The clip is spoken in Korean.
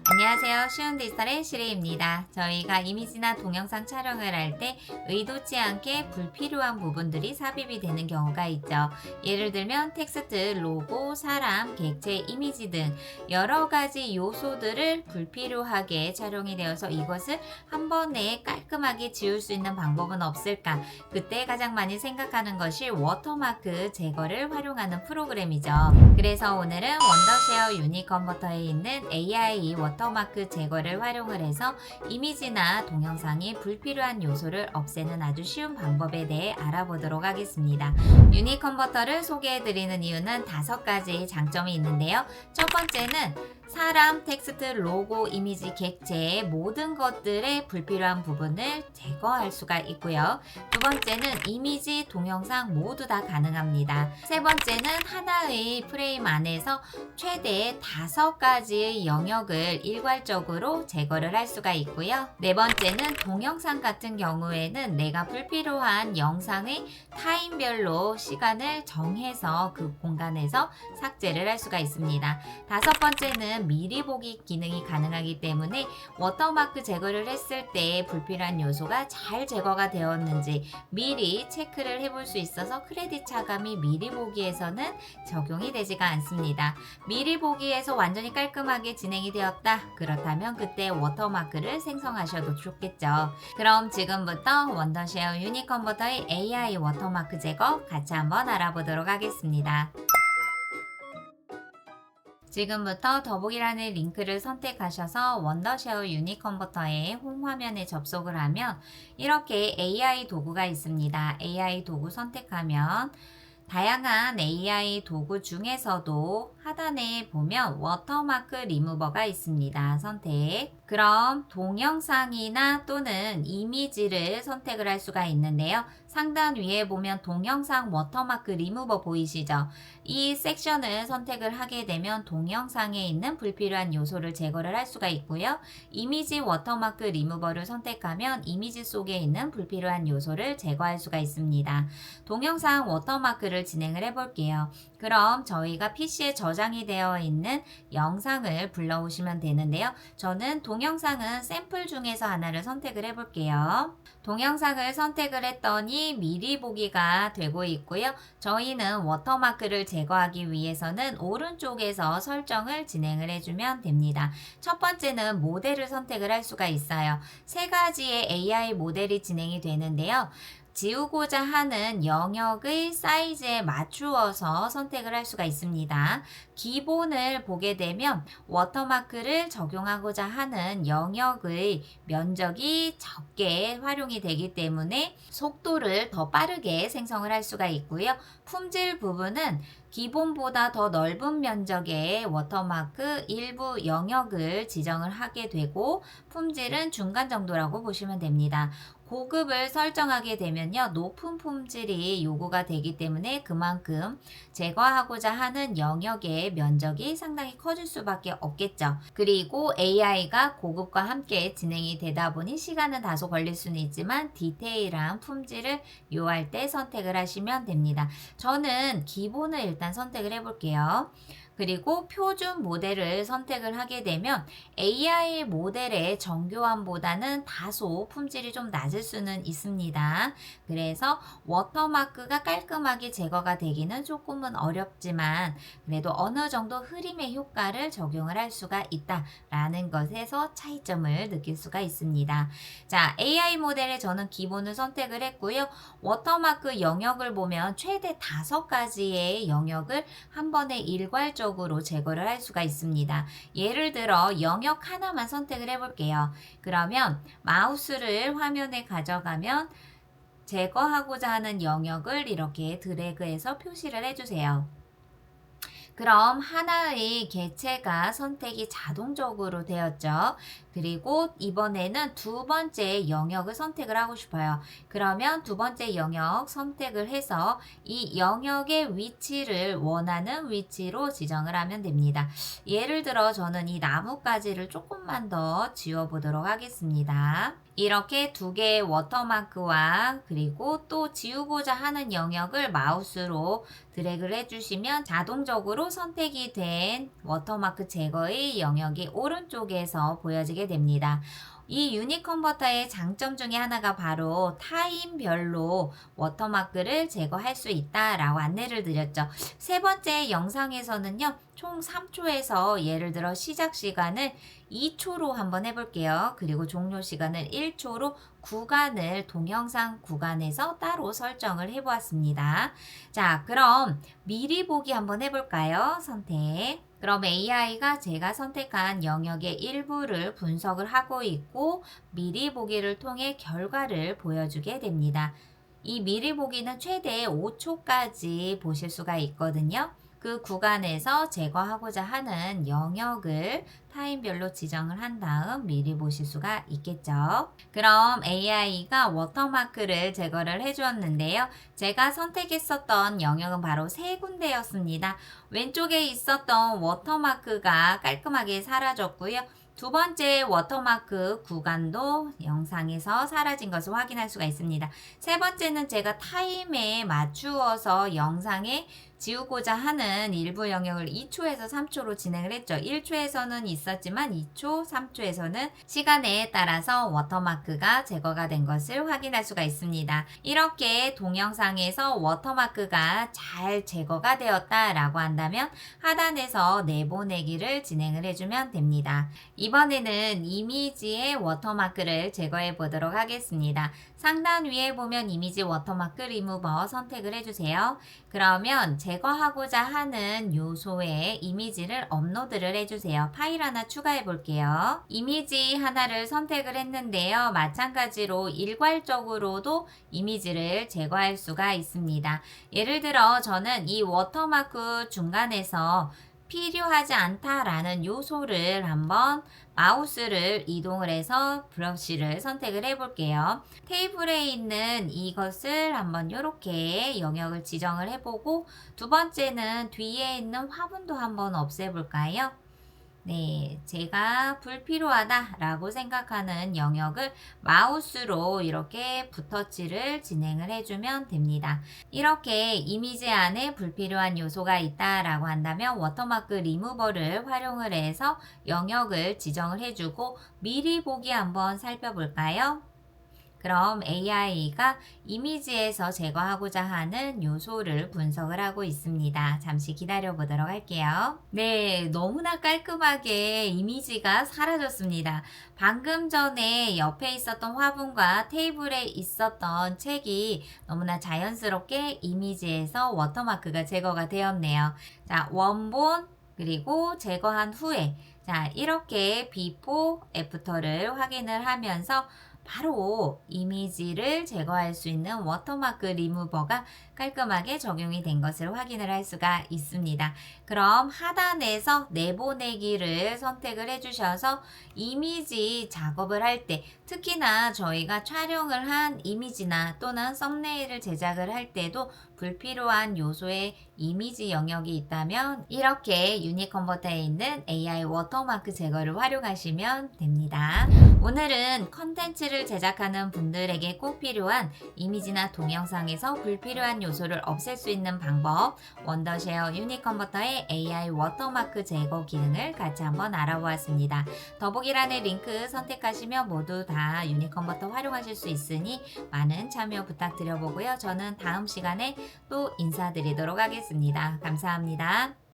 안녕하세요. 쉬운 디지털의 시리입니다. 저희가 이미지나 동영상 촬영을 할 때 의도치 않게 불필요한 부분들이 삽입이 되는 경우가 있죠. 예를 들면 텍스트, 로고, 사람, 객체, 이미지 등 여러 가지 요소들을 불필요하게 촬영이 되어서 이것을 한 번에 깔끔하게 지울 수 있는 방법은 없을까? 그때 가장 많이 생각하는 것이 워터마크 제거를 활용하는 프로그램이죠. 그래서 오늘은 원더쉐어 유니컨버터에 있는 AI 워터마크 제거를 활용을 해서 이미지나 동영상이 불필요한 요소를 없애는 아주 쉬운 방법에 대해 알아보도록 하겠습니다. 유니컨버터를 소개해드리는 이유는 5가지 장점이 있는데요. 첫 번째는 사람, 텍스트, 로고, 이미지, 객체의 모든 것들의 불필요한 부분을 제거할 수가 있고요. 두 번째는 이미지, 동영상 모두 다 가능합니다. 세 번째는 하나의 프레임 안에서 최대 5가지의 영역을 일괄적으로 제거를 할 수가 있고요. 네 번째는 동영상 같은 경우에는 내가 불필요한 영상의 타임별로 시간을 정해서 그 공간에서 삭제를 할 수가 있습니다. 다섯 번째는 미리 보기 기능이 가능하기 때문에 워터마크 제거를 했을 때 불필요한 요소가 잘 제거가 되었는지 미리 체크를 해볼 수 있어서 크레딧 차감이 미리 보기에서는 적용이 되지가 않습니다. 미리 보기에서 완전히 깔끔하게 진행이 되었다. 그렇다면 그때 워터마크를 생성하셔도 좋겠죠. 그럼 지금부터 원더쉐어 유니컨버터의 AI 워터마크 제거 같이 한번 알아보도록 하겠습니다. 지금부터 더보기란의 링크를 선택하셔서 원더쉐어 유니컨버터의 홈 화면에 접속을 하면 이렇게 AI 도구가 있습니다. AI 도구 선택하면 다양한 AI 도구 중에서도 하단에 보면 워터마크 리무버가 있습니다. 선택. 그럼 동영상이나 또는 이미지를 선택을 할 수가 있는데요. 상단 위에 보면 동영상 워터마크 리무버 보이시죠? 이 섹션을 선택을 하게 되면 동영상에 있는 불필요한 요소를 제거를 할 수가 있고요. 이미지 워터마크 리무버를 선택하면 이미지 속에 있는 불필요한 요소를 제거할 수가 있습니다. 동영상 워터마크를 진행을 해볼게요. 그럼 저희가 PC에 저장이 되어 있는 영상을 불러오시면 되는데요. 저는 동영상은 샘플 중에서 하나를 선택을 해볼게요. 동영상을 선택을 했더니 미리 보기가 되고 있고요. 저희는 워터마크를 제거하기 위해서는 오른쪽에서 설정을 진행을 해주면 됩니다. 첫 번째는 모델을 선택을 할 수가 있어요. 3가지의 AI 모델이 진행이 되는데요. 지우고자 하는 영역의 사이즈에 맞추어서 선택을 할 수가 있습니다. 기본을 보게 되면 워터마크를 적용하고자 하는 영역의 면적이 적게 활용이 되기 때문에 속도를 더 빠르게 생성을 할 수가 있고요. 품질 부분은 기본보다 더 넓은 면적의 워터마크 일부 영역을 지정을 하게 되고 품질은 중간 정도라고 보시면 됩니다. 고급을 설정하게 되면요, 높은 품질이 요구가 되기 때문에 그만큼 제거하고자 하는 영역의 면적이 상당히 커질 수밖에 없겠죠. 그리고 AI가 고급과 함께 진행이 되다 보니 시간은 다소 걸릴 수는 있지만 디테일한 품질을 요할 때 선택을 하시면 됩니다. 저는 기본을 일단 선택을 해볼게요. 그리고 표준 모델을 선택을 하게 되면 AI 모델의 정교함보다는 다소 품질이 좀 낮을 수는 있습니다. 그래서 워터마크가 깔끔하게 제거가 되기는 조금은 어렵지만 그래도 어느 정도 흐림의 효과를 적용을 할 수가 있다라는 것에서 차이점을 느낄 수가 있습니다. 자, AI 모델에 저는 기본을 선택을 했고요. 워터마크 영역을 보면 최대 5가지의 영역을 한 번에 일괄적으로 제거를 할 수가 있습니다. 예를 들어 영역 하나만 선택을 해볼게요. 그러면 마우스를 화면에 가져가면 제거하고자 하는 영역을 이렇게 드래그해서 표시를 해주세요. 그럼 하나의 객체가 선택이 자동적으로 되었죠. 그리고 이번에는 2번째 영역을 선택을 하고 싶어요. 그러면 2번째 영역 선택을 해서 이 영역의 위치를 원하는 위치로 지정을 하면 됩니다. 예를 들어 저는 이 나뭇가지를 조금만 더 지워보도록 하겠습니다. 이렇게 두 개의 워터마크와 그리고 또 지우고자 하는 영역을 마우스로 드래그를 해주시면 자동적으로 선택이 된 워터마크 제거의 영역이 오른쪽에서 보여지게 됩니다. 이 유니컨버터의 장점 중에 하나가 바로 타임별로 워터마크를 제거할 수 있다라고 안내를 드렸죠. 세 번째 영상에서는요, 총 3초에서 예를 들어 시작 시간을 2초로 한번 해볼게요. 그리고 종료 시간을 1초로 구간을 동영상 구간에서 따로 설정을 해보았습니다. 자, 그럼 미리 보기 한번 해볼까요? 선택. 그럼 AI가 제가 선택한 영역의 일부를 분석을 하고 있고 미리 보기를 통해 결과를 보여주게 됩니다. 이 미리 보기는 최대 5초까지 보실 수가 있거든요. 그 구간에서 제거하고자 하는 영역을 타임별로 지정을 한 다음 미리 보실 수가 있겠죠. 그럼 AI가 워터마크를 제거를 해주었는데요. 제가 선택했었던 영역은 바로 세 군데였습니다. 왼쪽에 있었던 워터마크가 깔끔하게 사라졌고요. 두 번째 워터마크 구간도 영상에서 사라진 것을 확인할 수가 있습니다. 세 번째는 제가 타임에 맞추어서 영상에 지우고자 하는 일부 영역을 2초에서 3초로 진행을 했죠. 1초에서는 있었지만 2초, 3초에서는 시간에 따라서 워터마크가 제거가 된 것을 확인할 수가 있습니다. 이렇게 동영상에서 워터마크가 잘 제거가 되었다라고 한다면 하단에서 내보내기를 진행을 해주면 됩니다. 이번에는 이미지의 워터마크를 제거해 보도록 하겠습니다. 상단 위에 보면 이미지 워터마크 리무버 선택을 해주세요. 그러면 제거하고자 하는 요소에 이미지를 업로드를 해주세요. 파일 하나 추가해 볼게요. 이미지 하나를 선택을 했는데요. 마찬가지로 일괄적으로도 이미지를 제거할 수가 있습니다. 예를 들어 저는 이 워터마크 중간에서 필요하지 않다라는 요소를 한번 마우스를 이동을 해서 브러쉬를 선택을 해 볼게요. 테이블에 있는 이것을 한번 이렇게 영역을 지정을 해보고 두 번째는 뒤에 있는 화분도 한번 없애볼까요? 네, 제가 불필요하다라고 생각하는 영역을 마우스로 이렇게 붓터치를 진행을 해주면 됩니다. 이렇게 이미지 안에 불필요한 요소가 있다라고 한다면 워터마크 리무버를 활용을 해서 영역을 지정을 해주고 미리 보기 한번 살펴볼까요? 그럼 AI가 이미지에서 제거하고자 하는 요소를 분석을 하고 있습니다. 잠시 기다려 보도록 할게요. 네, 너무나 깔끔하게 이미지가 사라졌습니다. 방금 전에 옆에 있었던 화분과 테이블에 있었던 책이 너무나 자연스럽게 이미지에서 워터마크가 제거가 되었네요. 자, 원본 그리고 제거한 후에 자, 이렇게 비포 애프터를 확인을 하면서 바로 이미지를 제거할 수 있는 워터마크 리무버가 깔끔하게 적용이 된 것을 확인을 할 수가 있습니다. 그럼 하단에서 내보내기를 선택을 해주셔서 이미지 작업을 할 때 특히나 저희가 촬영을 한 이미지나 또는 썸네일을 제작을 할 때도 불필요한 요소의 이미지 영역이 있다면 이렇게 유니컨버터에 있는 AI 워터마크 제거를 활용하시면 됩니다. 오늘은 컨텐츠를 제작하는 분들에게 꼭 필요한 이미지나 동영상에서 불필요한 요소를 없앨 수 있는 방법, 원더쉐어 유니컨버터의 AI 워터마크 제거 기능을 같이 한번 알아보았습니다. 더보기란의 링크 선택하시면 모두 다 유니컨버터 활용하실 수 있으니 많은 참여 부탁드려보고요. 저는 다음 시간에 또 인사드리도록 하겠습니다. 감사합니다.